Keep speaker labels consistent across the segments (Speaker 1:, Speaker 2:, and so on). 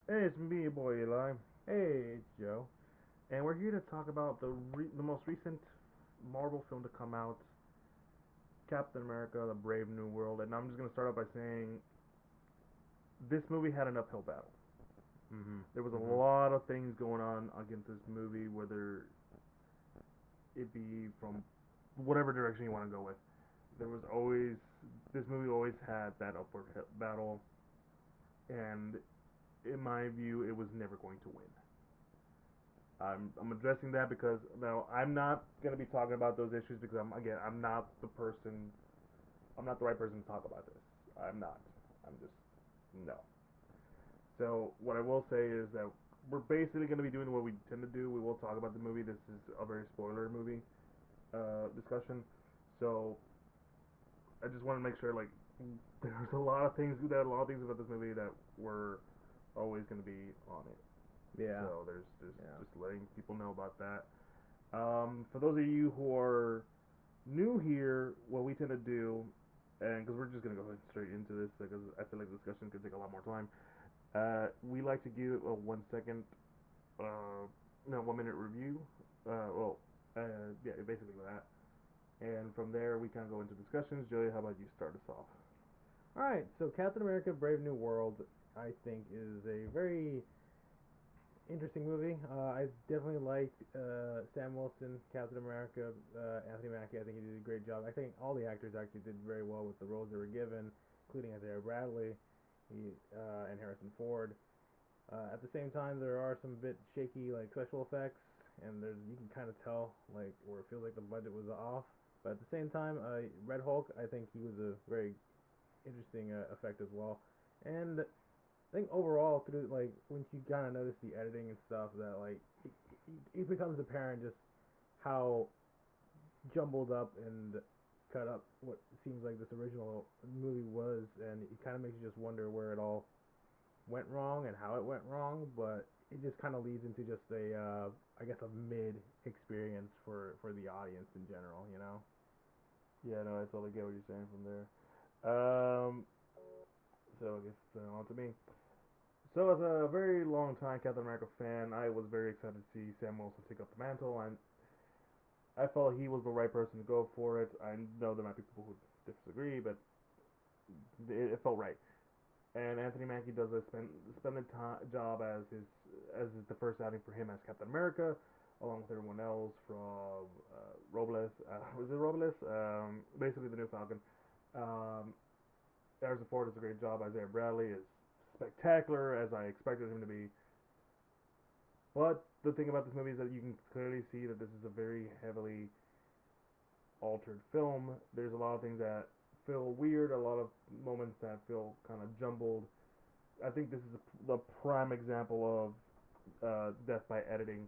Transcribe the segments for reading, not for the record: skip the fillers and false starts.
Speaker 1: Hey, it's me, your boy Eli,
Speaker 2: Hey, it's Joe.
Speaker 1: and we're here to talk about the most recent Marvel film to come out, Captain America: The Brave New World. And I'm just gonna start off by saying this movie had an uphill battle.
Speaker 2: Mhm.
Speaker 1: There was a
Speaker 2: Mhm.
Speaker 1: lot of things going on against this movie, whether it be from whatever direction you want to go with. There was always This movie always had that upward battle, and in my view, it was never going to win. I'm addressing that because now I'm not gonna be talking about those issues because I'm not the person. I'm not the right person to talk about this. I'm not. I'm just no. So what I will say is that we're basically gonna be doing what we tend to do. We will talk about the movie. This is a very spoiler movie discussion. So I just want to make sure there's a lot of things about this movie that were always gonna be on it.
Speaker 2: Yeah.
Speaker 1: So there's
Speaker 2: Yeah.
Speaker 1: just letting people know about that. For those of you who are new here, what we tend to do, and because we're just gonna go straight into this because I feel like the discussion could take a lot more time. We like to give a 1 second, no 1 minute review. Yeah, basically that. And from there we kind of go into discussions. Joey, how about you start us off?
Speaker 2: All right. So Captain America: Brave New World, I think, is a very interesting movie. I definitely liked Sam Wilson, Captain America, Anthony Mackie. I think he did a great job. I think all the actors actually did very well with the roles they were given, including Isaiah Bradley, and Harrison Ford. At the same time, there are some bit shaky like special effects, and there's you can kind of tell like where it feels like the budget was off. But at the same time, Red Hulk, I think he was a very interesting effect as well. And I think overall, through like once you kind of notice the editing and stuff, that like it becomes apparent just how jumbled up and cut up what seems like this original movie was, and it kind of makes you just wonder where it all went wrong and how it went wrong, but it just kind of leads into just a I guess a mid experience for the audience in general, you know.
Speaker 1: Yeah, no, I totally get what you're saying from there. Um, so I guess on to me. So as a very long time Captain America fan, I was very excited to see Sam Wilson take up the mantle, and I felt he was the right person to go for it. I know there might be people who disagree, but it felt right. And Anthony Mackie does a splendid job as the first outing for him as Captain America, along with everyone else from Robles. Was it Robles? Basically the new Falcon. Um, Harrison Ford does a great job. Isaiah Bradley is spectacular as I expected him to be. But the thing about this movie is that you can clearly see that this is a very heavily altered film. There's a lot of things that feel weird, a lot of moments that feel kind of jumbled. I think this is the prime example of death by editing,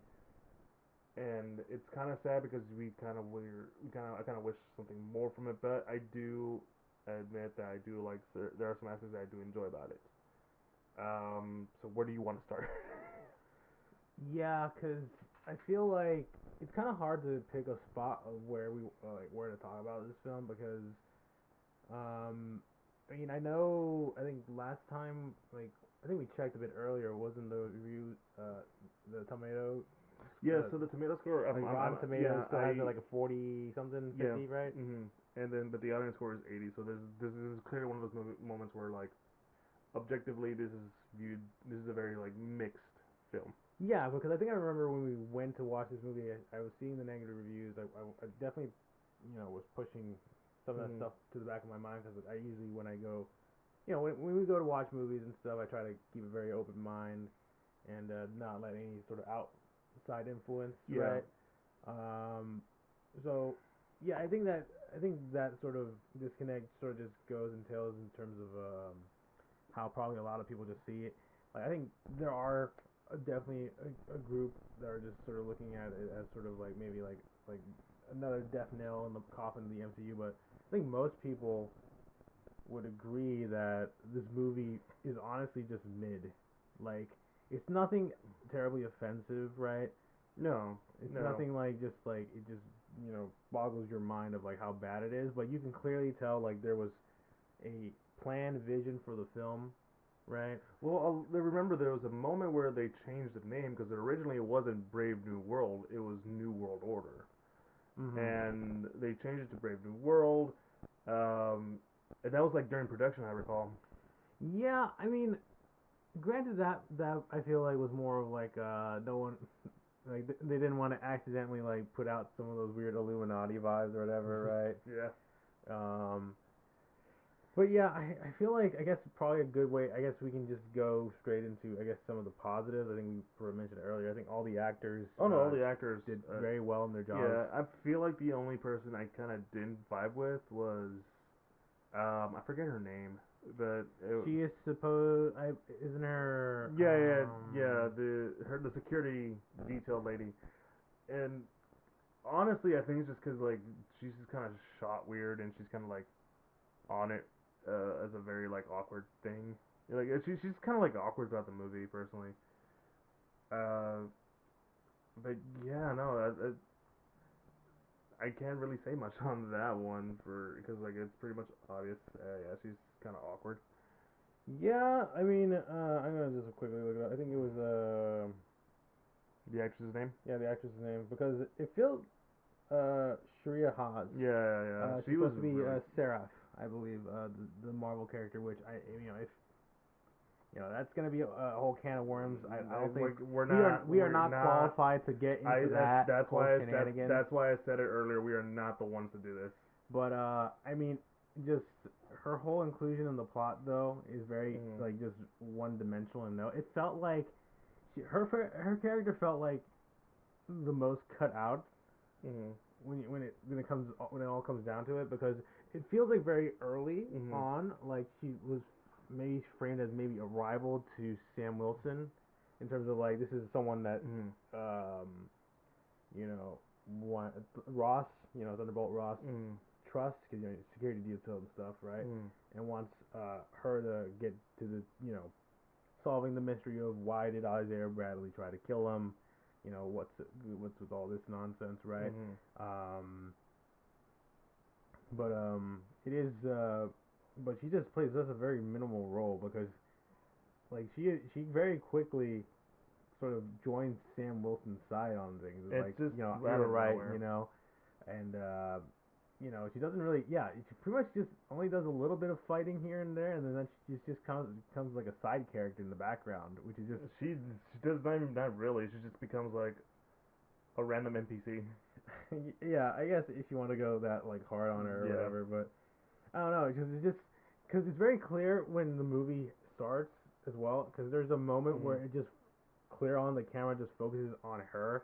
Speaker 1: and it's kind of sad because I kind of wish something more from it. But I do admit that I do like there are some aspects that I do enjoy about it. So where do you want to start?
Speaker 2: Yeah, cause I feel like it's kind of hard to pick a spot of where we like where to talk about this film because um I mean I think last time like I think we checked a bit earlier wasn't the review the tomato
Speaker 1: Yeah,
Speaker 2: uh,
Speaker 1: so the tomato score,
Speaker 2: like Rotten Tomatoes
Speaker 1: yeah,
Speaker 2: still has it like a 40 something
Speaker 1: yeah,
Speaker 2: 50 right.
Speaker 1: and then but the audience score is 80. So this is clearly one of those moments where like objectively viewed this is a very like mixed film.
Speaker 2: Yeah, because I think I remember when we went to watch this movie, I was seeing the negative reviews. I definitely, was pushing some of that
Speaker 1: Mm-hmm.
Speaker 2: stuff to the back of my mind because I usually when I go, when we go to watch movies and stuff, I try to keep a very open mind and not let any sort of outside influence,
Speaker 1: Yeah,
Speaker 2: right? Um, so yeah, I think that sort of disconnect sort of just goes and tails in terms of how probably a lot of people just see it. Like I think there are definitely a group that are just sort of looking at it as sort of like maybe like another death nail in the coffin of the MCU. But I think most people would agree that this movie is honestly just mid. Like it's nothing terribly offensive, right?
Speaker 1: no,
Speaker 2: It's
Speaker 1: no,
Speaker 2: nothing like just like it just boggles your mind of like how bad it is. But you can clearly tell like there was a planned vision for the film right?
Speaker 1: Well, remember there was a moment where they changed the name because originally it wasn't Brave New World, it was New World Order,
Speaker 2: Mhm.
Speaker 1: and they changed it to Brave New World. Um, and that was like during production, I recall.
Speaker 2: Yeah, I mean, granted that I feel like was more of like no one like they didn't want to accidentally like put out some of those weird Illuminati vibes or whatever,
Speaker 1: Yeah.
Speaker 2: right? But yeah, I feel like I guess probably a good way. I guess we can just go straight into I guess some of the positives. I think we sort of mentioned earlier. I think all the actors
Speaker 1: Oh no, all the actors.
Speaker 2: did very well in their jobs.
Speaker 1: Yeah, I feel like the only person I kind of didn't vibe with was I forget her name, but
Speaker 2: She is supposed. Isn't her.
Speaker 1: yeah, the security detail lady, and honestly, I think it's just because like she's just kind of shot weird, and she's kind of like on it as a very like awkward thing. Like she's kind of like awkward throughout the movie, personally. Uh, but yeah, no, I can't really say much on that one for because like it's pretty much obvious. Yeah, she's kind of awkward.
Speaker 2: Yeah, I mean, I'm gonna just quickly look it up. I think it was
Speaker 1: The actress's name?
Speaker 2: yeah, the actress's name because it feels Sharia Haas.
Speaker 1: Yeah, yeah, yeah.
Speaker 2: She's
Speaker 1: She was
Speaker 2: supposed to be
Speaker 1: really.
Speaker 2: Seraph, I believe, the Marvel character. Which if that's gonna be a whole can of worms. I don't think
Speaker 1: Like we're
Speaker 2: we are
Speaker 1: not
Speaker 2: we are
Speaker 1: we're
Speaker 2: not
Speaker 1: not.
Speaker 2: qualified to get
Speaker 1: I
Speaker 2: into that
Speaker 1: that's
Speaker 2: whole
Speaker 1: why
Speaker 2: shenanigans.
Speaker 1: that's why I said it earlier. We are not the ones to do this.
Speaker 2: But I mean, just her whole inclusion in the plot though is very
Speaker 1: Mm.
Speaker 2: like just one dimensional, and no, it felt like her character felt like the most cut out
Speaker 1: Mm.
Speaker 2: when it all comes down to it because it feels like very early
Speaker 1: Mm.
Speaker 2: on like she was maybe framed as maybe a rival to Sam Wilson in terms of like this is someone that
Speaker 1: Mm.
Speaker 2: um you know one Ross Thunderbolt Ross
Speaker 1: Mm.
Speaker 2: trust because security detail and stuff, right?
Speaker 1: Mm.
Speaker 2: And wants her to get to the solving the mystery of why did Isaiah Bradley try to kill him. What's with all this nonsense, right?
Speaker 1: Mm.
Speaker 2: Um, but it is but she just plays such a very minimal role because like she very quickly sort of joins Sam Wilson's side on things. It's
Speaker 1: It's
Speaker 2: like
Speaker 1: just
Speaker 2: you
Speaker 1: out
Speaker 2: were
Speaker 1: of
Speaker 2: right,
Speaker 1: nowhere.
Speaker 2: and she doesn't really she pretty much just only does a little bit of fighting here and there, and then she just comes like a side character in the background, which is just
Speaker 1: She does not even not really. She just becomes like a random NPC.
Speaker 2: yeah, I guess if you want to go that like hard on her or
Speaker 1: Yeah.
Speaker 2: whatever, but I don't know, because it's very clear when the movie starts as well, because there's a moment
Speaker 1: Mm.
Speaker 2: where it just clear on the camera just focuses on her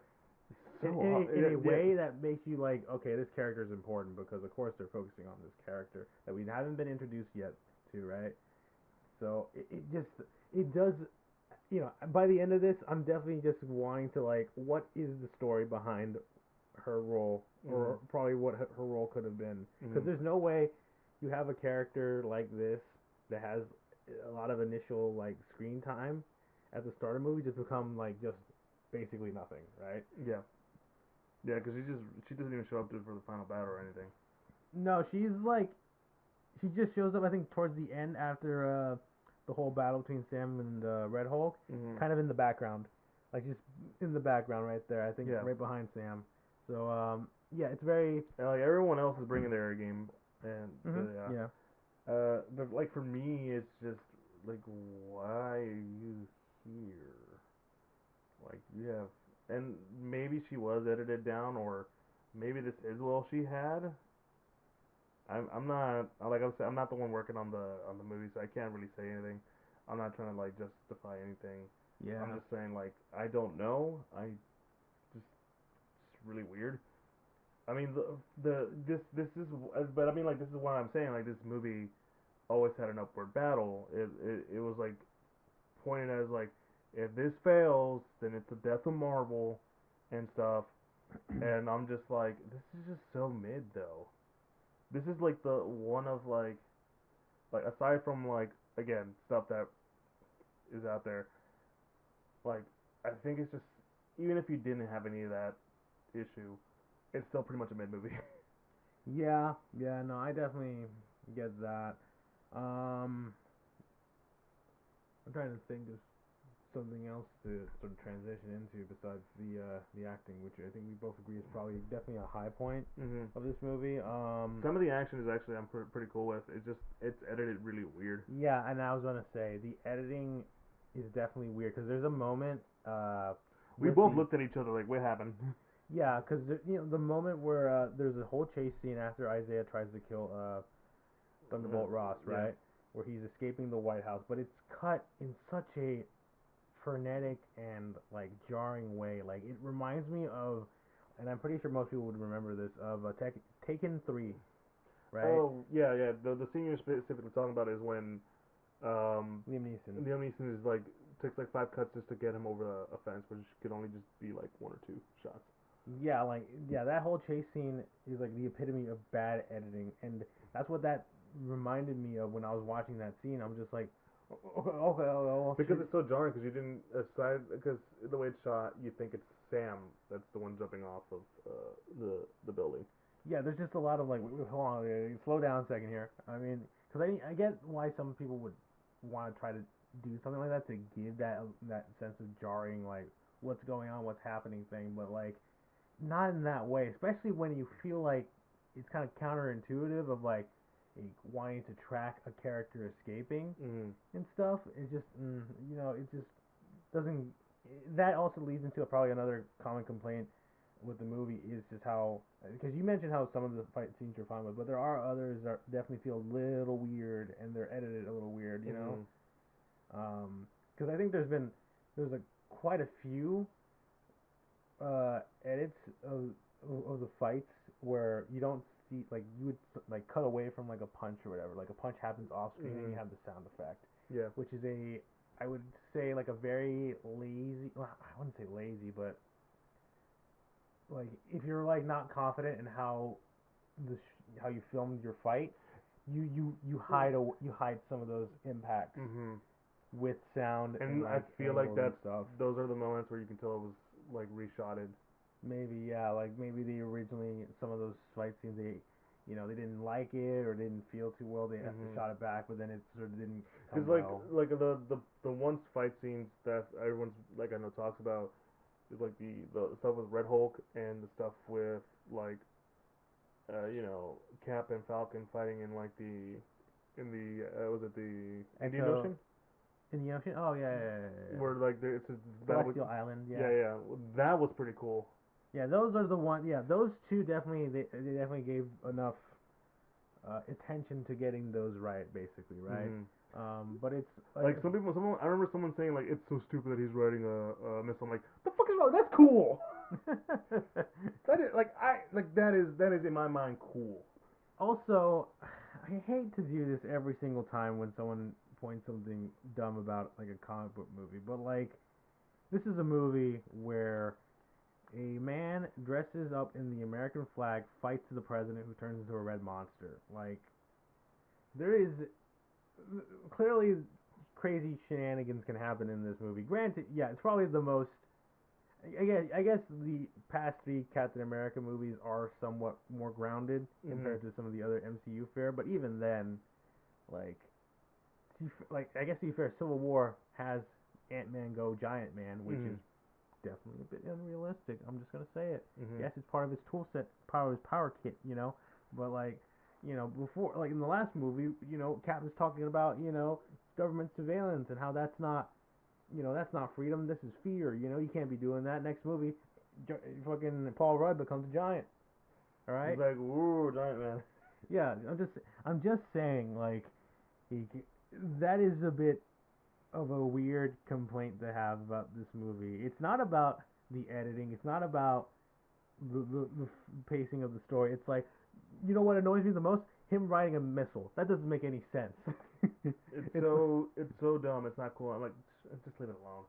Speaker 1: So
Speaker 2: in a
Speaker 1: yeah.
Speaker 2: way that makes you like, okay, this character is important because of course they're focusing on this character that we haven't been introduced yet to, right? So it does by the end of this I'm definitely just wanting to like what is the story behind her role
Speaker 1: Mm.
Speaker 2: or probably what her role could have been because
Speaker 1: Mm.
Speaker 2: there's no way you have a character like this that has a lot of initial like screen time at the start of the movie just become like just basically nothing, right?
Speaker 1: Yeah. Yeah, because she doesn't even show up for the final battle or anything.
Speaker 2: No, she just shows up I think towards the end after the whole battle between Sam and Red Hulk,
Speaker 1: Mm.
Speaker 2: kind of in the background, like just in the background right there. I think
Speaker 1: Yeah.
Speaker 2: right behind Sam. So yeah, it's very.
Speaker 1: And, like everyone else is bringing their game, and but yeah.
Speaker 2: Yeah.
Speaker 1: But like for me, it's just like why are you here? Like you have, and maybe she was edited down, or maybe this is all she had. I'm not like I was saying, I'm not the one working on the movie, so I can't really say anything. I'm not trying to like justify anything. I'm
Speaker 2: Yeah.
Speaker 1: just saying like I don't know. I just it's really weird. I mean the this is but I mean like this is what I'm saying like this movie always had an upward battle. It was like pointed as like if this fails then it's the death of Marvel and stuff. And I'm just like this is just so mid though. This is like the one of like aside from like again stuff that is out there like I think it's just even if you didn't have any of that issue, it's still pretty much a mid movie.
Speaker 2: Yeah. Yeah. No, I definitely get that. Um. I'm trying to think of something else to sort of transition into besides the acting, which I think we both agree is probably definitely a high point
Speaker 1: Mm-hmm.
Speaker 2: of this movie.
Speaker 1: Some of the action is actually I'm pretty cool with. It's edited really weird.
Speaker 2: Yeah, and I was gonna say the editing is definitely weird because there's a moment
Speaker 1: We
Speaker 2: with
Speaker 1: both
Speaker 2: the
Speaker 1: looked at each other like, what happened?
Speaker 2: yeah, because the moment where there's a whole chase scene after Isaiah tries to kill Thunderbolt Ross,
Speaker 1: Yeah.
Speaker 2: right, where he's escaping the White House, but it's cut in such a frenetic and like jarring way. Like it reminds me of, and I'm pretty sure most people would remember this of Taken 3, right?
Speaker 1: Oh yeah, yeah. The scene you're specifically talking about is when
Speaker 2: Liam Neeson.
Speaker 1: Liam Neeson is like takes like 5 cuts just to get him over a fence, which could only just be like 1 or 2 shots.
Speaker 2: Yeah, like yeah, that whole chase scene is like the epitome of bad editing, and that's what that reminded me of when I was watching that scene. I'm just like, okay, oh,
Speaker 1: Because it's so jarring because you didn't aside because the way it's shot, you think it's Sam that's the one jumping off of the building.
Speaker 2: yeah. There's just a lot of like, wait, hold on, slow down a second here. I mean, because I get why some people would want to try to do something like that to give that sense of jarring, like what's going on, what's happening thing, but like not in that way, especially when you feel like it's kind of counterintuitive of like wanting to track a character escaping
Speaker 1: Mm.
Speaker 2: and stuff. It just, it just doesn't. That also leads into probably another common complaint with the movie is just how, because you mentioned how some of the fight scenes you're fine with, but there are others that definitely feel a little weird and they're edited a little weird, you know.
Speaker 1: Mm.
Speaker 2: Because I think there's a quite a few edits of the fights where you don't see like you would like cut away from like a punch or whatever. Like a punch happens off screen and you have the sound effect,
Speaker 1: Yeah.
Speaker 2: which is I would say like a very lazy. Well, I wouldn't say lazy, but like if you're like not confident in how how you filmed your fight, you hide some of those impacts
Speaker 1: Mm-hmm.
Speaker 2: with sound and
Speaker 1: And I
Speaker 2: like
Speaker 1: feel like
Speaker 2: angles and
Speaker 1: that's
Speaker 2: stuff.
Speaker 1: those are the moments where you can tell it was like reshotted.
Speaker 2: Maybe yeah, like maybe they originally some of those fight scenes they didn't like it or didn't feel too well. They
Speaker 1: Mm-hmm.
Speaker 2: shot it back, but then it sort of didn't come
Speaker 1: Because
Speaker 2: well.
Speaker 1: like the one fight scenes that everyone's like I know talks about is like the stuff with Red Hulk and the stuff with like Cap and Falcon fighting in like in the was it the Indian
Speaker 2: Echo
Speaker 1: Ocean
Speaker 2: in the ocean. Oh yeah.
Speaker 1: where like it's that was
Speaker 2: Celestial Island. Yeah.
Speaker 1: yeah that was pretty cool.
Speaker 2: Yeah, those are the one. Yeah, those two definitely they definitely gave enough attention to getting those right, basically, right?
Speaker 1: Mm-hmm.
Speaker 2: But it's
Speaker 1: Like someone I remember someone saying like it's so stupid that he's riding a missile. I'm like the fuck is wrong? That's cool. That is that is in my mind cool.
Speaker 2: also, I hate to do this every single time when someone points something dumb about like a comic book movie, but like this is a movie where a man dresses up in the American flag, fights the president who turns into a red monster. Like there is clearly crazy shenanigans can happen in this movie. Granted, yeah, it's probably the most. I guess the past 3 Captain America movies are somewhat more grounded
Speaker 1: Mm-hmm.
Speaker 2: compared to some of the other MCU fare, but even then, like, I guess to be fair, Civil War has Ant Man go Giant Man, which
Speaker 1: Mm-hmm.
Speaker 2: is definitely a bit unrealistic. I'm just gonna say it.
Speaker 1: Mm-hmm.
Speaker 2: Yes, it's part of his tool set, part of his power kit, but like, before, like in the last movie, Cap is talking about, government surveillance and how that's not freedom. This is fear. You can't be doing that. Next movie, fucking Paul Rudd becomes a giant. All
Speaker 1: He's
Speaker 2: right.
Speaker 1: like ooh giant man.
Speaker 2: Yeah, I'm just saying, like, he, that is a bit of a weird complaint to have about this movie. It's not about the editing. It's not about the pacing of the story. It's like, you know what annoys me the most? Him riding a missile. That doesn't make any sense.
Speaker 1: It's so dumb. It's not cool. I'm like just leave it alone.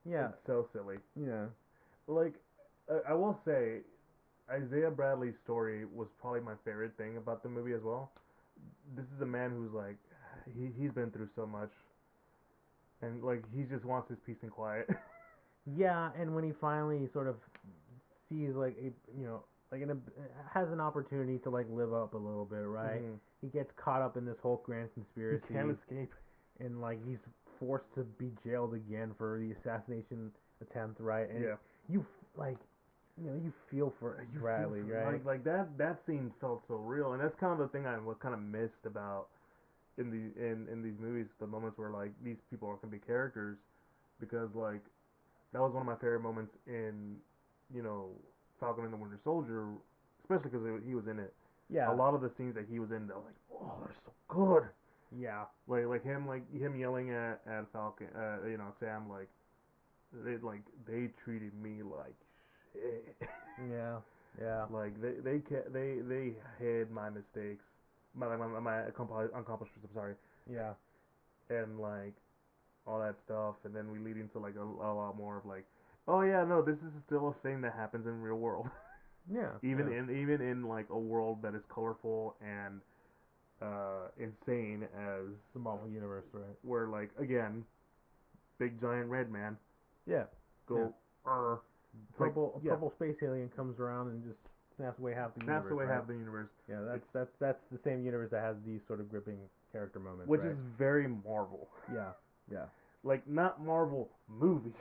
Speaker 2: Yeah,
Speaker 1: It's so silly.
Speaker 2: yeah,
Speaker 1: Like I will say Isaiah Bradley's story was probably my favorite thing about the movie as well. This is a man who's like he's been through so much and like he just wants his peace and quiet.
Speaker 2: yeah. And when he finally sort of sees like like has an opportunity to like live up a little bit, right?
Speaker 1: Mm-hmm.
Speaker 2: He gets caught up in this whole grand
Speaker 1: He
Speaker 2: conspiracy,
Speaker 1: can't escape.
Speaker 2: and like he's forced to be jailed again for the assassination attempt, right? And
Speaker 1: Yeah.
Speaker 2: you like, you feel for
Speaker 1: You
Speaker 2: Bradley,
Speaker 1: feel
Speaker 2: right?
Speaker 1: like that scene felt so real, and that's kind of the thing I what kind of missed about in these movies, the moments where like these people are gonna be characters, because like that was one of my favorite moments in, you know, Falcon and the Winter Soldier, especially because he was in it. A
Speaker 2: Yeah,
Speaker 1: lot of the scenes that he was in, they were like, oh, they're so good.
Speaker 2: yeah,
Speaker 1: Like him yelling at Falcon, Sam, they treated me like shit.
Speaker 2: yeah, yeah,
Speaker 1: Like they hid my mistakes, my accomplishments. I'm sorry,
Speaker 2: yeah,
Speaker 1: and like all that stuff, and then we lead into like a lot more of like, oh yeah, no, this is still a thing that happens in real world.
Speaker 2: yeah,
Speaker 1: even
Speaker 2: yeah.
Speaker 1: in like a world that is colorful and insane as
Speaker 2: The Marvel universe, right?
Speaker 1: where like again, big giant red man
Speaker 2: Yeah, yeah.
Speaker 1: go. It's like
Speaker 2: A
Speaker 1: yeah,
Speaker 2: purple space alien comes around and just snaps away half the
Speaker 1: snaps
Speaker 2: universe,
Speaker 1: away
Speaker 2: right?
Speaker 1: half the universe.
Speaker 2: Yeah,
Speaker 1: It's
Speaker 2: that's the same universe that has these sort of gripping character moments,
Speaker 1: which
Speaker 2: right?
Speaker 1: is very Marvel.
Speaker 2: Yeah, yeah,
Speaker 1: Like not Marvel movies,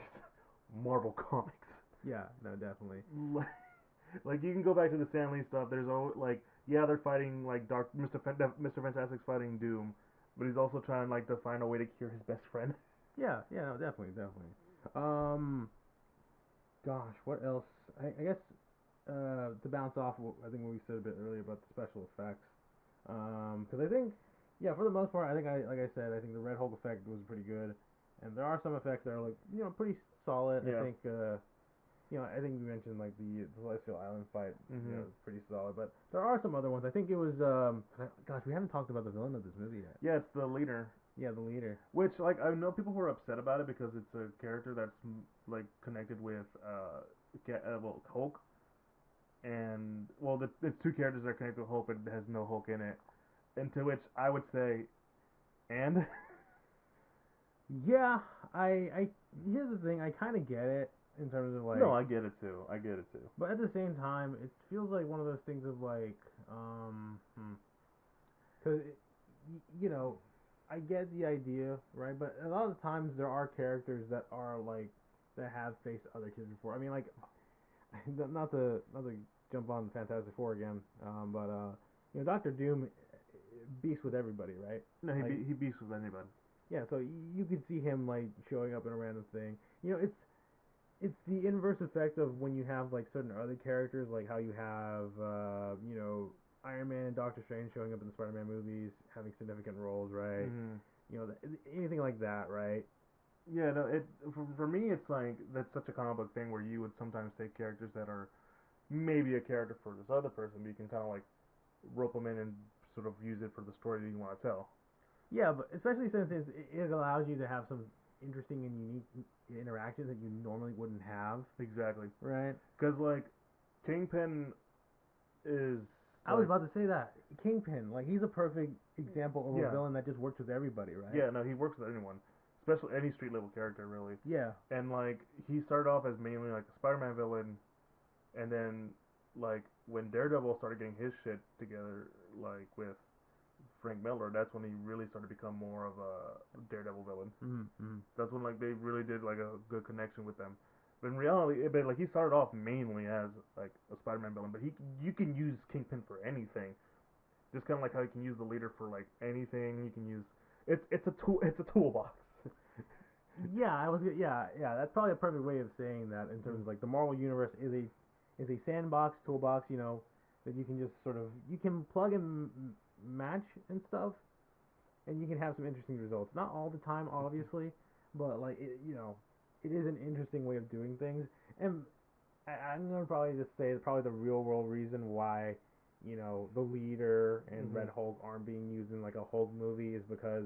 Speaker 1: Marvel comics.
Speaker 2: yeah. No, definitely.
Speaker 1: Like you can go back to the Stan Lee stuff. There's always like yeah they're fighting like Dark Mr. Fantastic's fighting Doom, but he's also trying like to find a way to cure his best friend.
Speaker 2: Yeah, yeah. No, definitely, definitely. Um, gosh, what else? I guess to bounce off, I think what we said a bit earlier about the special effects. Because I think, yeah, for the most part, I think like I said, I think the Red Hulk effect was pretty good, and there are some effects that are like pretty solid. I
Speaker 1: Yeah.
Speaker 2: think I think we mentioned like the Celestial Island fight,
Speaker 1: Mhm.
Speaker 2: pretty solid. But there are some other ones. I think it was gosh, we haven't talked about the villain of this movie yet.
Speaker 1: Yeah, it's the leader.
Speaker 2: Yeah, the leader.
Speaker 1: Which like I know people who are upset about it because it's a character that's like connected with Hulk, and well it's two characters that are connected with Hulk but it has no Hulk in it. And to which I would say, and
Speaker 2: Yeah, I here's the thing. I kind of get it in terms of
Speaker 1: no,
Speaker 2: like,
Speaker 1: I get it too. I get it too.
Speaker 2: but at the same time, it feels like one of those things of like, because I get the idea, right? But a lot of times there are characters that are like that have faced other kids before. I mean, like, not to jump on Fantastic Four again, but Doctor Doom beats with everybody, right?
Speaker 1: No,
Speaker 2: Like,
Speaker 1: he beats with anybody.
Speaker 2: yeah, so you could see him like showing up in a random thing. It's the inverse effect of when you have like certain other characters, like how you have Iron Man and Doctor Strange showing up in the Spider-Man movies, having significant roles, right?
Speaker 1: Mhm.
Speaker 2: Anything like that, right?
Speaker 1: Yeah, no, for me it's like that's such a comic book thing where you would sometimes take characters that are maybe a character for this other person, but you can kind of like rope them in and sort of use it for the story that you want to tell.
Speaker 2: Yeah, but especially since it allows you to have some interesting and unique interactions that you normally wouldn't have,
Speaker 1: Exactly.
Speaker 2: right?
Speaker 1: Because like Kingpin is
Speaker 2: I was
Speaker 1: like
Speaker 2: about to say that Kingpin, like he's a perfect example of a
Speaker 1: yeah
Speaker 2: villain that just works with everybody, right?
Speaker 1: yeah no he works with anyone, especially any street level character really.
Speaker 2: Yeah,
Speaker 1: And like he started off as mainly like a Spider-Man villain, and then like when Daredevil started getting his shit together, like with Frank Miller, that's when he really started to become more of a Daredevil villain.
Speaker 2: mm-hmm.
Speaker 1: That's when like they really did like a good connection with them. But in reality, but like he started off mainly as like a Spider-Man villain, but he you can use Kingpin for anything. Just kind of like how you can use the leader for like anything. You can use it's a tool. It's a toolbox.
Speaker 2: Yeah, yeah. That's probably a perfect way of saying that in terms of like the Marvel universe is a sandbox toolbox, that you can just sort of you can plug and match and stuff, and you can have some interesting results. Not all the time, obviously, but like it is an interesting way of doing things. And I'm gonna probably just say probably the real world reason why the leader and
Speaker 1: Mm-hmm.
Speaker 2: Red Hulk aren't being used in like a Hulk movie is because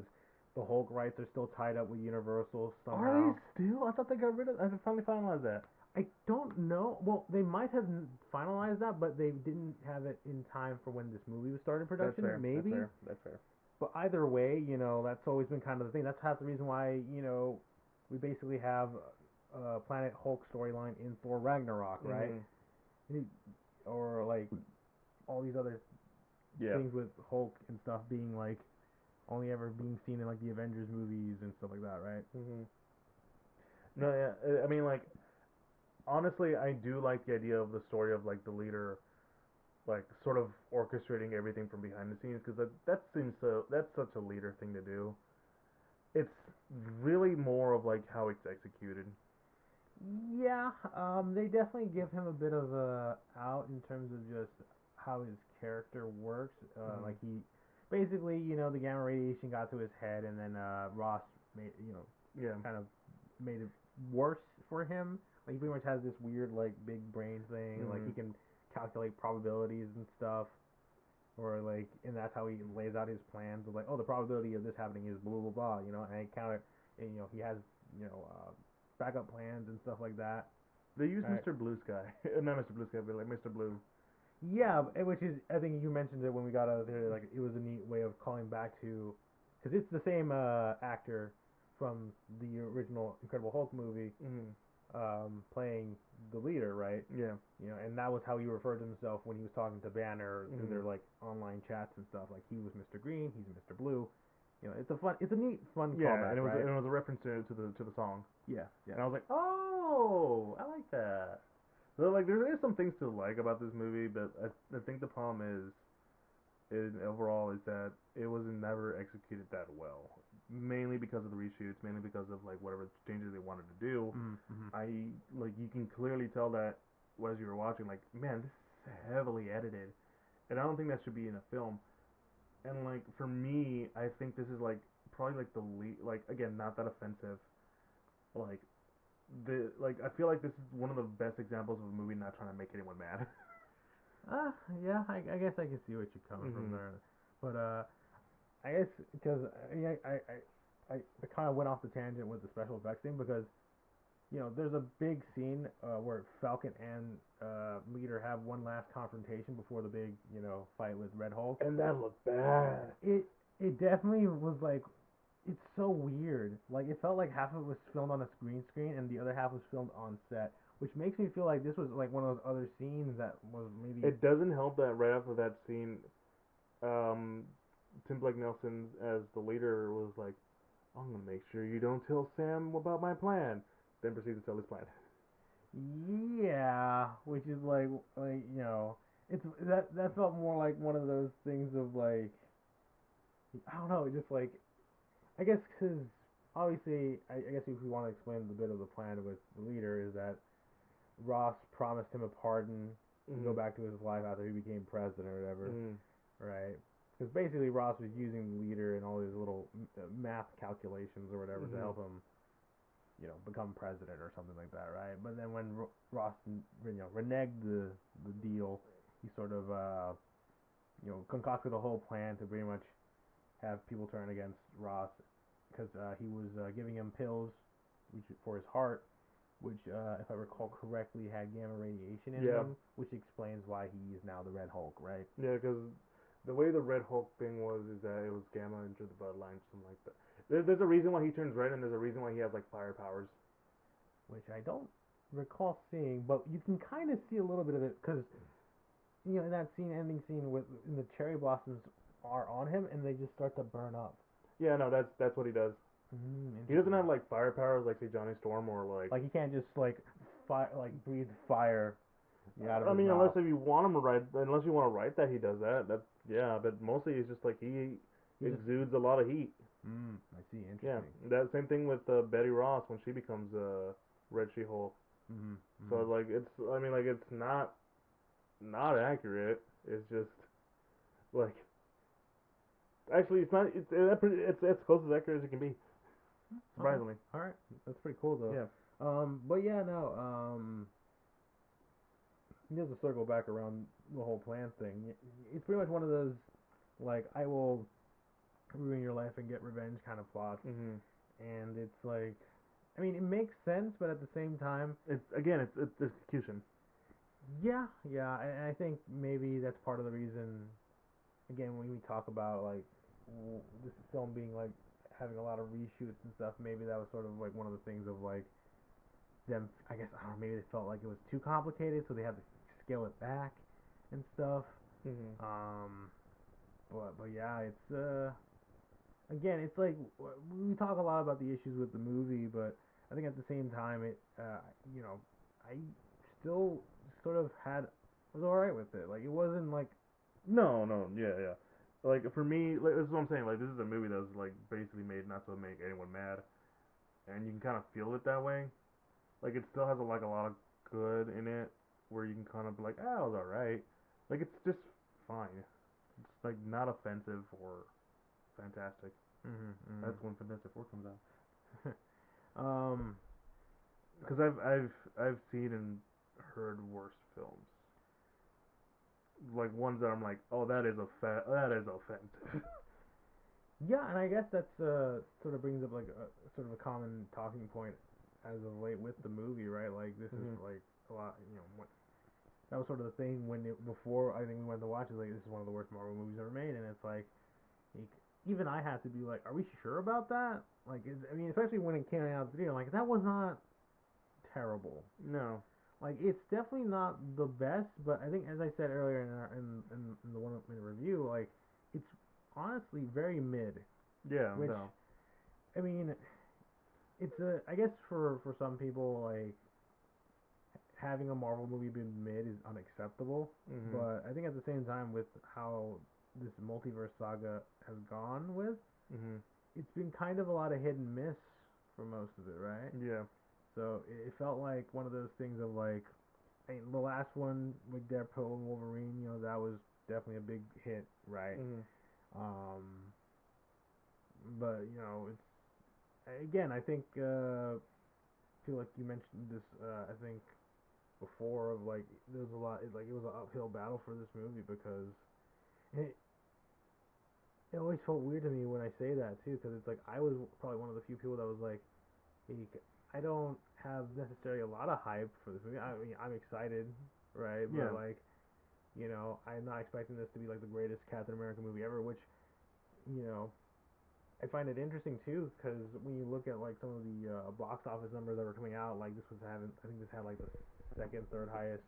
Speaker 2: the Hulk rights are still tied up with Universal
Speaker 1: Are
Speaker 2: somehow.
Speaker 1: they still? I thought they got rid of. I finally finalized that.
Speaker 2: I don't know. Well, they might have finalized that, but they didn't have it in time for when this movie was starting
Speaker 1: That's
Speaker 2: production.
Speaker 1: fair. That's
Speaker 2: Maybe,
Speaker 1: fair. That's fair.
Speaker 2: but either way, that's always been kind of the thing. That's half the reason why we basically have a Planet Hulk storyline in Thor Ragnarok, right?
Speaker 1: Mm-hmm.
Speaker 2: Or like all these other
Speaker 1: Yeah.
Speaker 2: things with Hulk and stuff being like only ever being seen in like the Avengers movies and stuff like that, right?
Speaker 1: Mhm. No, yeah. I mean, like honestly, I do like the idea of the story of like the leader, like sort of orchestrating everything from behind the scenes, because that seems so that's such a leader thing to do. It's really more of like how it's executed.
Speaker 2: Yeah, they definitely give him a bit of a out in terms of just how his character works.
Speaker 1: Mhm.
Speaker 2: Like he, basically, the gamma radiation got to his head, and then Ross made,
Speaker 1: Yeah.
Speaker 2: kind of made it worse for him. Like he pretty much has this weird like big brain thing. Like he
Speaker 1: Mhm.
Speaker 2: can calculate probabilities and stuff, or like, and that's how he lays out his plans. Of like, oh, the probability of this happening is blah blah blah. And he count it, and he has backup plans and stuff like that.
Speaker 1: They use
Speaker 2: Right.
Speaker 1: Mr. Blue Sky, not Mr. Blue Sky, but like Mr. Blue.
Speaker 2: Yeah, which is, I think you mentioned it when we got out of there. Like it was a neat way of calling back to, because it's the same actor from the original Incredible Hulk movie,
Speaker 1: Mhm.
Speaker 2: playing the leader, right?
Speaker 1: Yeah.
Speaker 2: And that was how he referred to himself when he was talking to Banner through their
Speaker 1: Mhm.
Speaker 2: like online chats and stuff. Like he was Mr. Green, he's Mr. Blue. It's a neat, fun
Speaker 1: Yeah, and
Speaker 2: callback,
Speaker 1: it was
Speaker 2: right?
Speaker 1: a reference to the song,
Speaker 2: Yeah, yeah.
Speaker 1: and I was like, oh, I like that. So like, there is some things to like about this movie, but I think the problem is overall is that it was never executed that well. Mainly because of the reshoots, mainly because of like whatever changes they wanted to do.
Speaker 2: Mm-hmm.
Speaker 1: I like you can clearly tell that as you were watching, like, man, this is heavily edited, and I don't think that should be in a film. And like for me, I think this is like probably like the lead, like again, not that offensive. Like I feel like this is one of the best examples of a movie not trying to make anyone mad.
Speaker 2: Uh, yeah, I guess I can see what you're coming from
Speaker 1: Mhm.
Speaker 2: there, but I guess because I kind of went off the tangent with the special effects thing because there's a big scene where Falcon and Leader have one last confrontation before the big fight with Red Hulk.
Speaker 1: And that looked bad.
Speaker 2: It definitely was like, it's so weird. Like it felt like half of it was filmed on a green screen and the other half was filmed on set, which makes me feel like this was like one of those other scenes that was maybe.
Speaker 1: It doesn't help that right after that scene, um, Tim Blake Nelson as the leader was like, "I'm gonna make sure you don't tell Sam about my plan." Then proceeds to tell his plan.
Speaker 2: Yeah, which is like it's that felt more like one of those things of like, I don't know, just like, I guess because obviously I guess if we want to explain the bit of the plan with the leader is that Ross promised him a pardon to go
Speaker 1: Mhm.
Speaker 2: back to his life after he became president or whatever,
Speaker 1: Mhm.
Speaker 2: right? Because basically Ross was using the leader and all these little math calculations or whatever to
Speaker 1: Mhm.
Speaker 2: help him become president or something like that, right? But then when Ross, reneged the deal, he sort of concocted a whole plan to pretty much have people turn against Ross because he was giving him pills, which for his heart, which if I recall correctly had gamma radiation in
Speaker 1: Yeah.
Speaker 2: them, which explains why he is now the Red Hulk, right?
Speaker 1: Yeah, because the way the Red Hulk thing was is that it was gamma into the bloodline, something like that. There's a reason why he turns red, and there's a reason why he has like fire powers.
Speaker 2: Which I don't recall seeing, but you can kind of see a little bit of it because in that ending scene with the cherry blossoms are on him and they just start to burn up.
Speaker 1: Yeah, no, that's what he does. He doesn't
Speaker 2: Interesting.
Speaker 1: have like fire powers like say Johnny Storm or like.
Speaker 2: Like he can't just like breathe fire out of
Speaker 1: I
Speaker 2: his
Speaker 1: mean, unless
Speaker 2: mouth.
Speaker 1: if you want him to write, unless you want to write that he does that. That yeah, but mostly it's just like he
Speaker 2: He's just.
Speaker 1: exudes a lot of heat.
Speaker 2: I see.
Speaker 1: Yeah,
Speaker 2: Interesting.
Speaker 1: that same thing with Betty Ross when she becomes Red She-Hulk.
Speaker 2: Mm-hmm.
Speaker 1: So
Speaker 2: Mm-hmm.
Speaker 1: like it's, I mean like it's not accurate. It's just like actually it's not it's as close as accurate as it can be.
Speaker 2: Okay.
Speaker 1: Surprisingly.
Speaker 2: All right. That's pretty cool though.
Speaker 1: Yeah.
Speaker 2: But yeah, no. Just to circle back around the whole plan thing, it's pretty much one of those like, I will ruin your life and get revenge kind of plots,
Speaker 1: Mhm.
Speaker 2: and it's like, I mean, it makes sense, but at the same time,
Speaker 1: It's again it's execution.
Speaker 2: yeah, yeah, and I think maybe that's part of the reason. Again, when we talk about like this film being like having a lot of reshoots and stuff, maybe that was sort of like one of the things of like them. I guess, I don't know. Maybe they felt like it was too complicated, so they had to scale it back and stuff.
Speaker 1: Mhm.
Speaker 2: Um, but yeah, it's again, it's like we talk a lot about the issues with the movie, but I think at the same time, you know, I still sort of was all right with it. Like it wasn't like,
Speaker 1: No, no, yeah, yeah. Like for me, like, this is what I'm saying. Like this is a movie that was like basically made not to make anyone mad, and you can kind of feel it that way. Like it still has like a lot of good in it, where you can kind of be like, ah, it was alright. Like it's just fine. It's like not offensive or fantastic.
Speaker 2: mm-hmm,
Speaker 1: That's when Fantastic Four comes out.
Speaker 2: mm-hmm. um,
Speaker 1: Because I've seen and heard worse films. Like ones that I'm like, oh, that is offensive.
Speaker 2: yeah, and I guess that's sort of brings up like sort of a common talking point as of late with the movie, right? Like this is
Speaker 1: Mhm.
Speaker 2: like a lot, you know, that was sort of the thing before I think we went to watch it. Like this is one of the worst Marvel movies ever made, and it's like, even I had to be like, are we sure about that? Like, I mean, especially when it came out of the video, like that was not terrible.
Speaker 1: No.
Speaker 2: Like, it's definitely not the best, but I think, as I said earlier in the 1 minute review, like, it's honestly very mid.
Speaker 1: Yeah.
Speaker 2: Which,
Speaker 1: No.
Speaker 2: I mean, I guess for some people, like, having a Marvel movie be mid is unacceptable.
Speaker 1: Mhm.
Speaker 2: But I think at the same time, with how this multiverse saga has gone with,
Speaker 1: Mhm.
Speaker 2: it's been kind of a lot of hit and miss for most of it, right?
Speaker 1: Yeah.
Speaker 2: So it felt like one of those things of like, I mean, the last one with Deadpool and Wolverine, you know, that was definitely a big hit, right?
Speaker 1: Mhm.
Speaker 2: Um, but you know, it's again, I think feel like you mentioned this, I think before of like there was a lot, like it was an uphill battle for this movie because it, it always felt weird to me when I say that too, because it's like I was probably one of the few people that was like, hey, I don't have necessarily a lot of hype for this movie. I mean, I'm excited, right? But
Speaker 1: Yeah.
Speaker 2: like, you know, I'm not expecting this to be like the greatest Captain America movie ever. Which, you know, I find it interesting too, because when you look at like some of the box office numbers that were coming out, like this was having, I think this had like the second, third highest.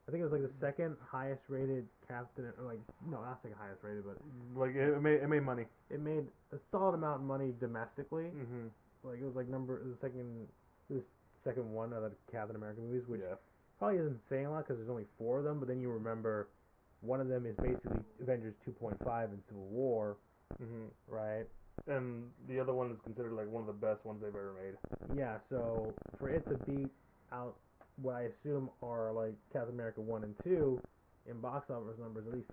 Speaker 2: I think it was like the second highest rated Captain, or like no, not second highest rated, but
Speaker 1: Like
Speaker 2: like
Speaker 1: it made money.
Speaker 2: it made a solid amount of money domestically.
Speaker 1: Mhm.
Speaker 2: Like it was like the second one of the Captain America movies, which
Speaker 1: Yeah.
Speaker 2: probably isn't saying a lot because there's only four of them. But then you remember one of them is basically Avengers 2.5 in Civil War,
Speaker 1: Mhm.
Speaker 2: right?
Speaker 1: And the other one is considered like one of the best ones they've ever made.
Speaker 2: Yeah, so for it to beat out what I assume are like Captain America 1 and 2 in box office numbers, at least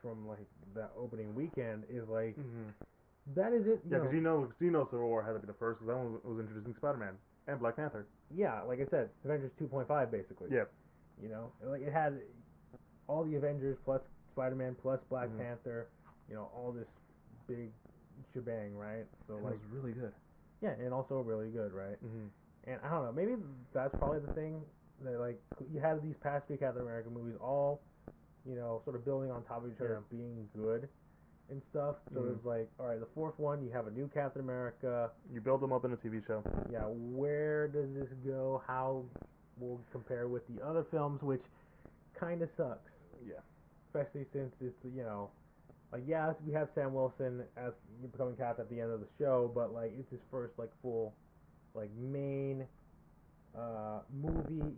Speaker 2: from like that opening weekend, is like
Speaker 1: Mhm.
Speaker 2: that is it.
Speaker 1: Yeah, cause Civil War had to be the first, cause that one was introducing Spider-Man and Black Panther.
Speaker 2: Yeah, like I said, Avengers 2.5 basically.
Speaker 1: Yeah.
Speaker 2: You know, like it had all the Avengers plus Spider-Man plus Black
Speaker 1: Mhm.
Speaker 2: Panther, you know, all this big shebang, right? So
Speaker 1: And it
Speaker 2: like,
Speaker 1: was really good.
Speaker 2: yeah, and also really good, right?
Speaker 1: Mhm.
Speaker 2: And I don't know, maybe that's probably the thing that like you had these past three Captain America movies all, you know, sort of building on top of each
Speaker 1: Yeah.
Speaker 2: other, being good and stuff. So
Speaker 1: Mhm.
Speaker 2: it's like, all right, the fourth one, you have a new Captain America.
Speaker 1: You build them up in a TV show.
Speaker 2: Yeah, where does this go? How will compare with the other films, which kind of sucks,
Speaker 1: Yeah.
Speaker 2: especially since it's, you know, like, yeah, we have Sam Wilson as becoming Cap at the end of the show, but like it's his first like full like main movie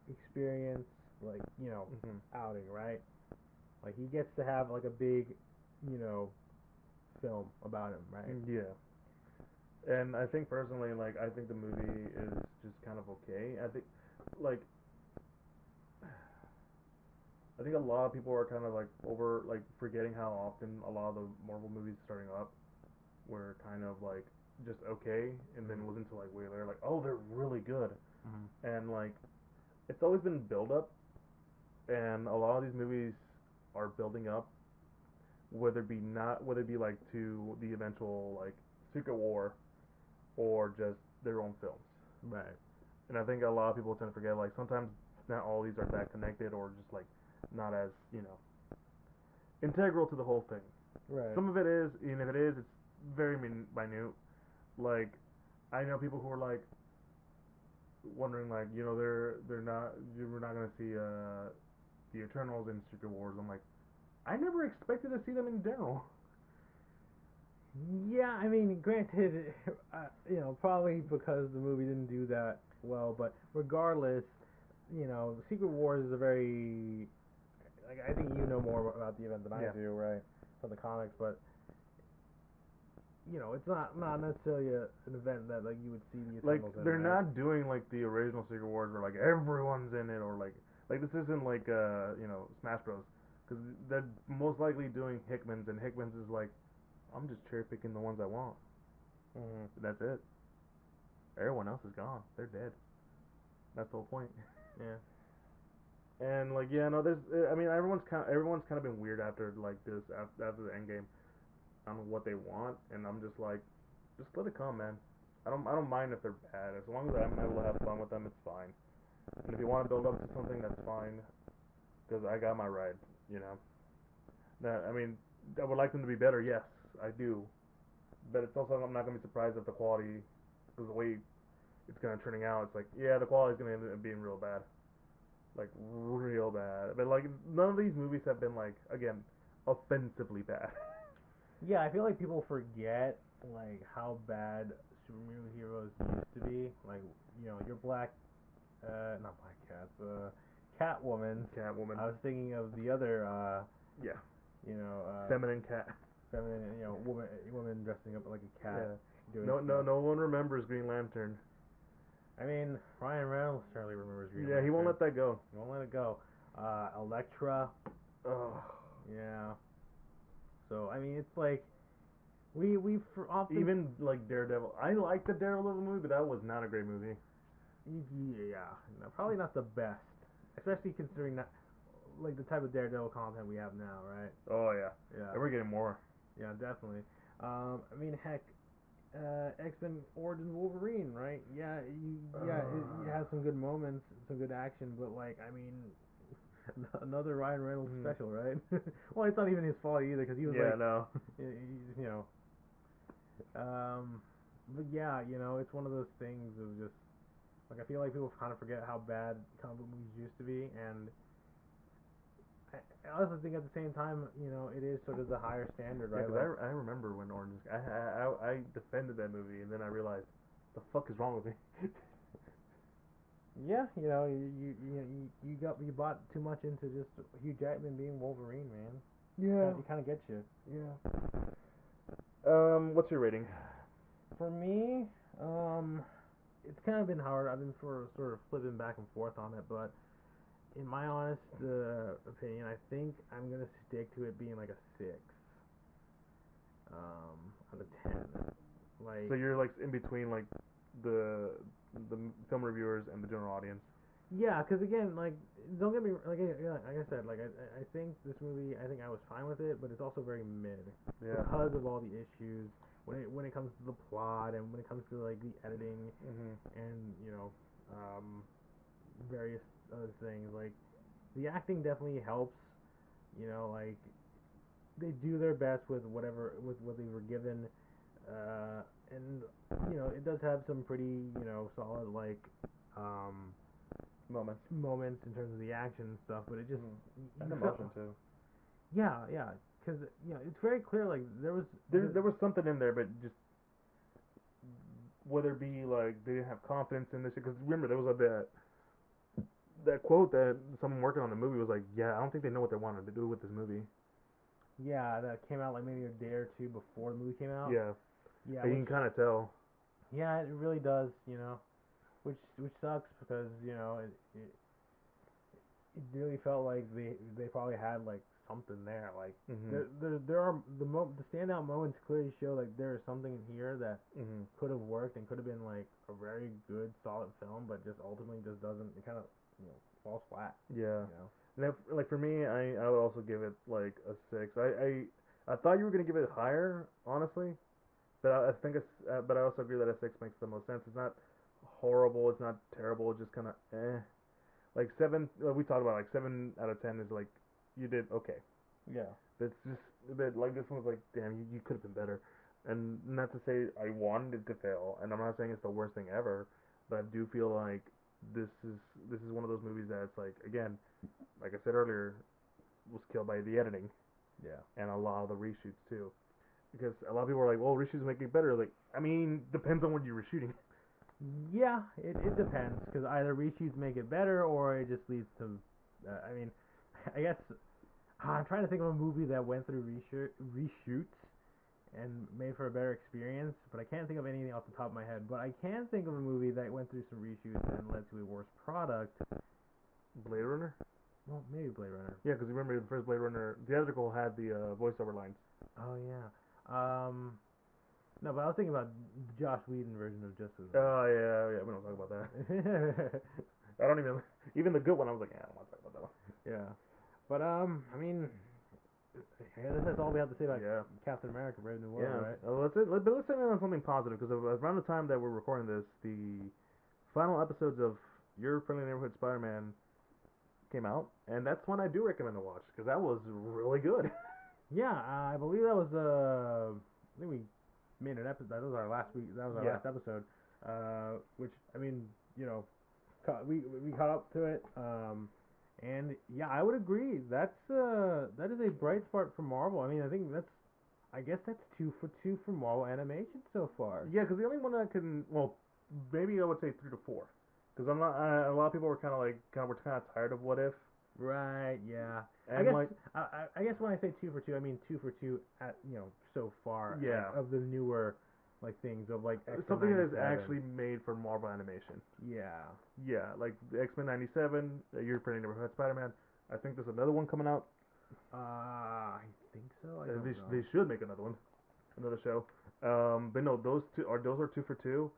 Speaker 2: experience, like, you know,
Speaker 1: Mhm.
Speaker 2: outing, right? Like he gets to have like a big, you know, film about him, right?
Speaker 1: Yeah. And I think personally, like, I think the movie is just kind of okay. Like, I think a lot of people are kind of like like forgetting how often a lot of the Marvel movies starting up were kind of like just okay, and then
Speaker 2: Mm-hmm.
Speaker 1: wasn't until like way later, like, oh, they're really good,
Speaker 2: Mm-hmm.
Speaker 1: and like, it's always been build up, and a lot of these movies are building up, whether it be like to the eventual like Secret War or just their own films.
Speaker 2: Right.
Speaker 1: And I think a lot of people tend to forget like sometimes not all these are that connected or just like not as integral to the whole thing.
Speaker 2: Right.
Speaker 1: Some of it is, and if it is, it's very minute. Like I know people who are like wondering like they're not we're not gonna see the Eternals in Secret Wars. I'm like I never expected to see them in general.
Speaker 2: Yeah, I mean, granted, probably because the movie didn't do that well, but regardless, Secret Wars is a very like I think you know more about the event than I
Speaker 1: Yeah.
Speaker 2: do, right? From the comics, but it's not necessarily an event that like you would see the
Speaker 1: Like
Speaker 2: Eternals in,
Speaker 1: they're
Speaker 2: right?
Speaker 1: not doing like the original Secret Wars where like everyone's in it or like this isn't like Smash Bros. Because they're most likely doing Hickman's and Hickman's is like I'm just cherry picking the ones I want.
Speaker 2: Mm-hmm.
Speaker 1: That's it. Everyone else is gone. They're dead. That's the whole point.
Speaker 2: Yeah.
Speaker 1: And like yeah, no, there's I mean everyone's kind of been weird after like this after the Endgame on what they want, and I'm just like, just let it come, man. I don't mind if they're bad as long as I'm able to have fun with them. It's fine. And if you want to build up to something, that's fine. Because I got my ride, you know. That I mean, I would like them to be better. Yes, I do. But it's also I'm not gonna be surprised if the quality, because the way it's gonna turning out, it's like yeah, the quality's gonna end up being real bad, like real bad. But like none of these movies have been like again offensively bad.
Speaker 2: Yeah, I feel like people forget like how bad superheroes used to be. Like, your black, not Black Cats, Catwoman.
Speaker 1: Catwoman.
Speaker 2: I was thinking of the other,
Speaker 1: Yeah.
Speaker 2: you know,
Speaker 1: Feminine cat.
Speaker 2: feminine, woman dressing up like a cat
Speaker 1: Yeah.
Speaker 2: doing
Speaker 1: No,
Speaker 2: stuff.
Speaker 1: no one remembers Green Lantern.
Speaker 2: I mean, Ryan Reynolds certainly remembers Green
Speaker 1: Yeah, he won't
Speaker 2: Lantern.
Speaker 1: let that go.
Speaker 2: He won't let it go. Elektra,
Speaker 1: Oh.
Speaker 2: yeah. So I mean, it's like we often
Speaker 1: Even like Daredevil. I like the Daredevil movie, but that was not a great movie.
Speaker 2: yeah, no, probably not the best, especially considering that like the type of Daredevil content we have now, right?
Speaker 1: Oh yeah.
Speaker 2: Yeah,
Speaker 1: And we're getting more.
Speaker 2: yeah, definitely. I mean, heck, X Men Origins Wolverine, right? It has some good moments, some good action, but like, I mean, another Ryan Reynolds
Speaker 1: Mm.
Speaker 2: special, right? Well, it's not even his fault either because he was
Speaker 1: Yeah,
Speaker 2: like,
Speaker 1: no.
Speaker 2: you know, but yeah, it's one of those things of just like I feel like people kind of forget how bad comic book movies used to be, and I also think at the same time, it is sort of the higher standard,
Speaker 1: Yeah,
Speaker 2: right?
Speaker 1: because
Speaker 2: Like,
Speaker 1: I remember when Orange. I defended that movie, and then I realized, the fuck is wrong with me?
Speaker 2: yeah, you bought too much into just Hugh Jackman being Wolverine, man.
Speaker 1: Yeah.
Speaker 2: It kind of gets you.
Speaker 1: Yeah. What's your rating?
Speaker 2: For me, it's kind of been hard. I've been sort of flipping back and forth on it, but in my honest opinion, I think I'm gonna stick to it being like a 6 out of 10.
Speaker 1: So
Speaker 2: Like,
Speaker 1: you're like in between like the the film reviewers and the general audience.
Speaker 2: yeah, because again, like, don't get me like I said, like I think this movie, I think I was fine with it, but it's also very mid
Speaker 1: Yeah.
Speaker 2: because of all the issues when it comes to the plot and when it comes to like the editing
Speaker 1: Mhm.
Speaker 2: and various other things. Like the acting definitely helps. Like they do their best with what they were given, and it does have some pretty solid like um,
Speaker 1: Moments.
Speaker 2: moments in terms of the action and stuff. But it just
Speaker 1: Mhm.
Speaker 2: you
Speaker 1: And
Speaker 2: feel
Speaker 1: emotion too.
Speaker 2: yeah because it's very clear like
Speaker 1: There was something in there, but just whether it be like they didn't have confidence in this because remember there was like that quote that someone working on the movie was like, yeah, I don't think they know what they wanted to do with this movie.
Speaker 2: yeah that came out like maybe a day or two before the movie came out.
Speaker 1: Yeah,
Speaker 2: Yeah,
Speaker 1: like, you
Speaker 2: which
Speaker 1: can kind of tell.
Speaker 2: yeah it really does. Which sucks because it really felt like they probably had like something there. Like
Speaker 1: Mhm.
Speaker 2: there are the standout moments clearly show like there is something in here that
Speaker 1: Mhm.
Speaker 2: could have worked and could have been like a very good solid film, but just ultimately just doesn't. It kind of falls flat.
Speaker 1: Yeah.
Speaker 2: You know.
Speaker 1: Now, like for me, I would also give it like a 6. I thought you were gonna give it higher, honestly, but I think but I also agree that a 6 makes the most sense. It's not horrible. It's not terrible. It's just kind of eh. Like 7, we talked about like 7 out of 10 is like you did okay.
Speaker 2: Yeah.
Speaker 1: It's just a bit like this one's like damn you could have been better, and not to say I wanted it to fail, and I'm not saying it's the worst thing ever, but I do feel like this is this is one of those movies that it's like again, like I said earlier, was killed by the editing
Speaker 2: Yeah.
Speaker 1: and a lot of the reshoots too. because a lot of people are like, well, reshoots make it better. Like, I mean, depends on what you were shooting.
Speaker 2: Yeah, it depends because either reshoots make it better or it just leads to. I mean, I guess I'm trying to think of a movie that went through reshoots and made for a better experience, but I can't think of anything off the top of my head. But I can think of a movie that went through some reshoots and led to a worse product.
Speaker 1: Blade Runner.
Speaker 2: Well, maybe Blade Runner.
Speaker 1: Yeah, because remember the first Blade Runner theatrical had the voiceover lines.
Speaker 2: Oh yeah. No, but I was thinking about the Josh Whedon version of Justice League.
Speaker 1: Oh yeah, we don't talk about that. I don't even the good one. I was like, yeah, I don't want to talk about that one.
Speaker 2: Yeah, but I mean, I guess that's all we have to say about
Speaker 1: Yeah.
Speaker 2: Captain America: Brave New World,
Speaker 1: Yeah.
Speaker 2: right?
Speaker 1: Let's end on something positive because around the time that we're recording this, the final episodes of Your Friendly Neighborhood Spider-Man came out, and that's one I do recommend to watch because that was really good.
Speaker 2: Yeah, I believe that was I think we made an episode. That was our last week. That was our
Speaker 1: Yeah.
Speaker 2: last episode. Which I mean, we caught up to it. And yeah, I would agree. That is a bright spot for Marvel. I mean, I guess that's 2 for 2 for Marvel animation so far.
Speaker 1: Yeah, because the only one that can, well, maybe I would say 3 to 4, because I'm not. A lot of people were we're kind of tired of What If,
Speaker 2: Right. Yeah. I
Speaker 1: and
Speaker 2: guess
Speaker 1: like,
Speaker 2: I guess when I say 2 for 2, I mean 2 for 2 at so far.
Speaker 1: yeah,
Speaker 2: Like, of the newer things of like X Men
Speaker 1: something that is
Speaker 2: 97.
Speaker 1: actually made for Marvel animation.
Speaker 2: Yeah.
Speaker 1: Yeah, like the X-Men '97, Your Friendly Neighborhood Spider-Man. I think there's another one coming out.
Speaker 2: I think so. I don't know.
Speaker 1: They should make another one, another show. But no, those are 2 for 2.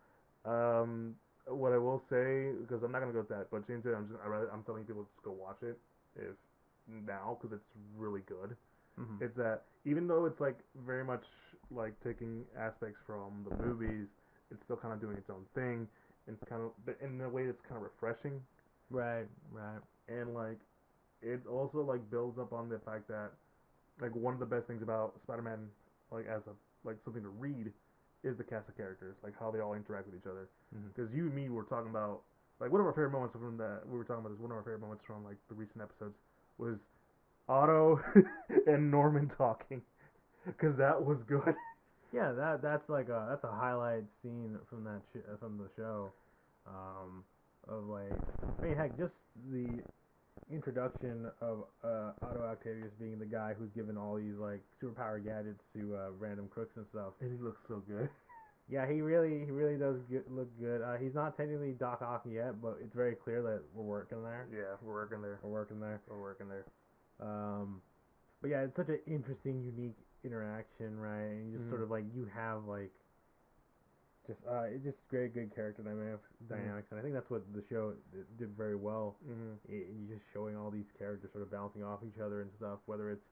Speaker 1: What I will say, because I'm not gonna go with that, but James, I'm telling people just go watch it if now because it's really good.
Speaker 2: Mhm.
Speaker 1: It's that even though it's like very much like taking aspects from the movies, it's still kind of doing its own thing, and kind of but in a way that's kind of refreshing,
Speaker 2: Right. Right.
Speaker 1: and like it also like builds up on the fact that like one of the best things about Spider-Man, like as a like something to read, is the cast of characters, like how they all interact with each other.
Speaker 2: Mhm.
Speaker 1: Because you and me were talking about like one of our favorite moments from that we were talking about this. One of our favorite moments from like the recent episodes was Otto and Norman talking, because that was good.
Speaker 2: Yeah. That's a highlight scene from from the show. Of like, I mean, heck, just the introduction of Otto Octavius being the guy who's given all these like superpower gadgets to random crooks and stuff.
Speaker 1: And he looks so good.
Speaker 2: Yeah, he really does look good. He's not technically Doc Ock yet, but it's very clear that we're working there.
Speaker 1: Yeah, we're working there.
Speaker 2: We're working there.
Speaker 1: We're working there.
Speaker 2: Um, but yeah, it's such an interesting, unique interaction, right? And you just sort of like you have like it's just great, good character dynamics, and I think that's what the show did very well. You just showing all these characters sort of bouncing off each other and stuff. Whether it's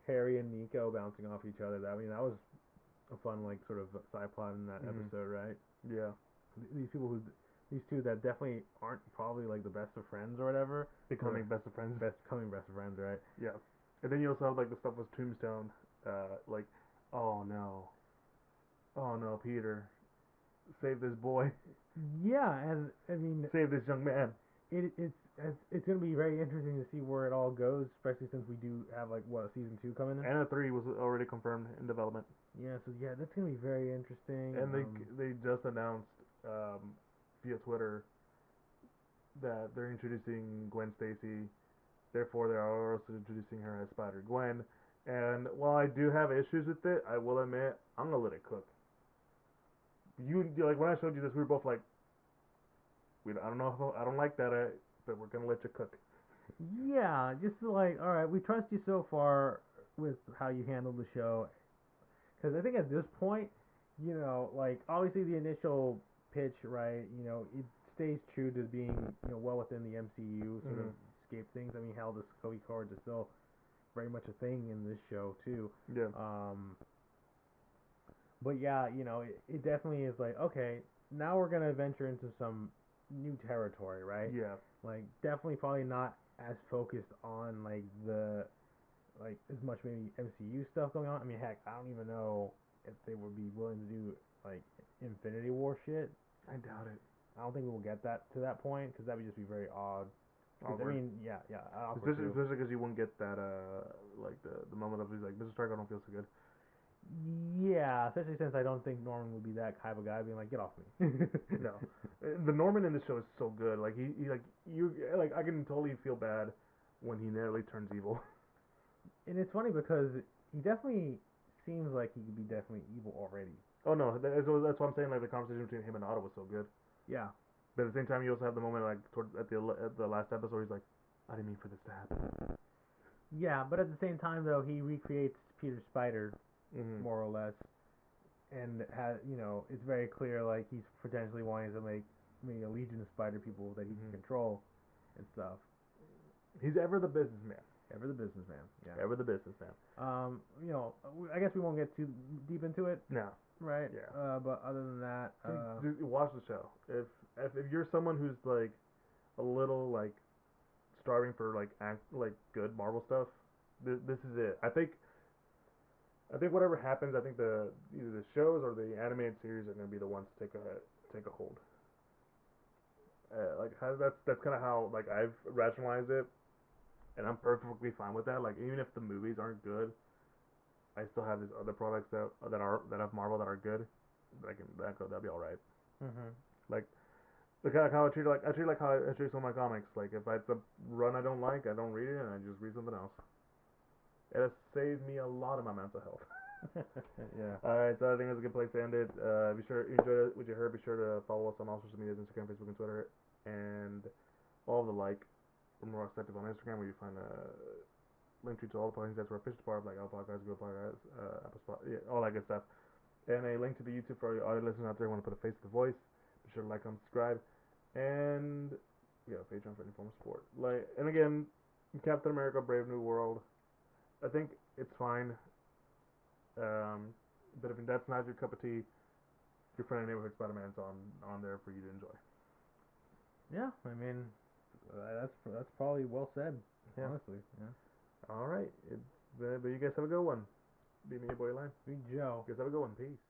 Speaker 2: Harry and Nico bouncing off each other, that was a fun like sort of side plot in that episode, right?
Speaker 1: Yeah.
Speaker 2: These two that definitely aren't probably like the best of friends or whatever,
Speaker 1: Becoming best of friends.
Speaker 2: becoming best of friends, right?
Speaker 1: Yeah. And then you also have like the stuff with Tombstone, like, oh no, Peter, save this boy,
Speaker 2: Yeah, and I mean
Speaker 1: save this young man.
Speaker 2: it's gonna be very interesting to see where it all goes, especially since we do have like what season 2 coming in.
Speaker 1: And a 3 was already confirmed in development.
Speaker 2: Yeah, so yeah, that's gonna be very interesting.
Speaker 1: And they just announced via Twitter that they're introducing Gwen Stacy. Therefore, they are also introducing her as Spider Gwen. And while I do have issues with it, I will admit I'm gonna let it cook. You like when I showed you this, we were both like, I don't know, I don't like that, but we're gonna let you cook.
Speaker 2: Yeah, just like all right, we trust you so far with how you handled the show, because I think at this point, like obviously the initial pitch, right? It stays true to being well within the MCU sort of scape things. I mean, hell, the Sokovia Accords is still very much a thing in this show too.
Speaker 1: Yeah.
Speaker 2: But yeah, it definitely is like okay, now we're gonna venture into some new territory, right?
Speaker 1: Yeah.
Speaker 2: Like definitely probably not as focused on like the like as much maybe MCU stuff going on. I mean, heck, I don't even know if they would be willing to do like Infinity War shit.
Speaker 1: I doubt it.
Speaker 2: I don't think we will get that to that point because that would just be very odd. I mean, yeah, awkward
Speaker 1: Especially
Speaker 2: too.
Speaker 1: because you won't get that like the moment of he's like, Mr. Stark, I don't feel so good.
Speaker 2: Yeah, especially since I don't think Norman would be that type of guy, being like, "Get off me."
Speaker 1: No, the Norman in this show is so good. Like he like you like I can totally feel bad when he nearly turns evil.
Speaker 2: And it's funny because he definitely seems like he could be definitely evil already.
Speaker 1: Oh no, that's what I'm saying. Like the conversation between him and Otto was so good.
Speaker 2: Yeah.
Speaker 1: But at the same time, you also have the moment like toward at the last episode, where he's like, "I didn't mean for this to happen."
Speaker 2: Yeah, but at the same time though, he recreates Peter Spider
Speaker 1: Hmm.
Speaker 2: more or less, and has it's very clear like he's potentially wanting to make maybe a legion of spider people that he
Speaker 1: Hmm.
Speaker 2: can control and stuff.
Speaker 1: He's ever the businessman.
Speaker 2: Ever the businessman. Yeah.
Speaker 1: Ever the businessman.
Speaker 2: I guess we won't get too deep into it,
Speaker 1: No.
Speaker 2: right?
Speaker 1: Yeah.
Speaker 2: But other than that,
Speaker 1: Just watch the show. If you're someone who's like a little like starving for like like good Marvel stuff, this is it. I think whatever happens, I think the either the shows or the animated series are gonna be the ones to take a hold. Like that's kind of how like I've rationalized it, and I'm perfectly fine with that. Like even if the movies aren't good, I still have these other products that have Marvel that are good. That'll be all right.
Speaker 2: hmm
Speaker 1: Like the kind of how I treat like how I treat some of my comics. Like if it's a run I don't like, I don't read it and I just read something else. It has saved me a lot of my mental health.
Speaker 2: yeah.
Speaker 1: Alright, so I think that's a good place to end it. Be sure you enjoyed what you heard. Be sure to follow us on all social medias: Instagram, Facebook, and Twitter, and all the like from Ross Active on Instagram, where you find a link to all the podcasts that we're official part of, like Apple Podcasts, Google Podcasts, Apple Spot, yeah, all that good stuff, and a link to the YouTube for all your listeners out there who want to put a face to the voice. Be sure to like, comment, subscribe, and yeah, Patreon for any form of support. Like, and again, Captain America: Brave New World. I think it's fine. But if that's not your cup of tea, your friendly neighborhood Spider-Man's on there for you to enjoy.
Speaker 2: Yeah, I mean, that's probably well said,
Speaker 1: Yeah.
Speaker 2: honestly. Yeah.
Speaker 1: All right. But you guys have a good one. Be me, your boy Line.
Speaker 2: Sweet Joe.
Speaker 1: You guys have a good one. Peace.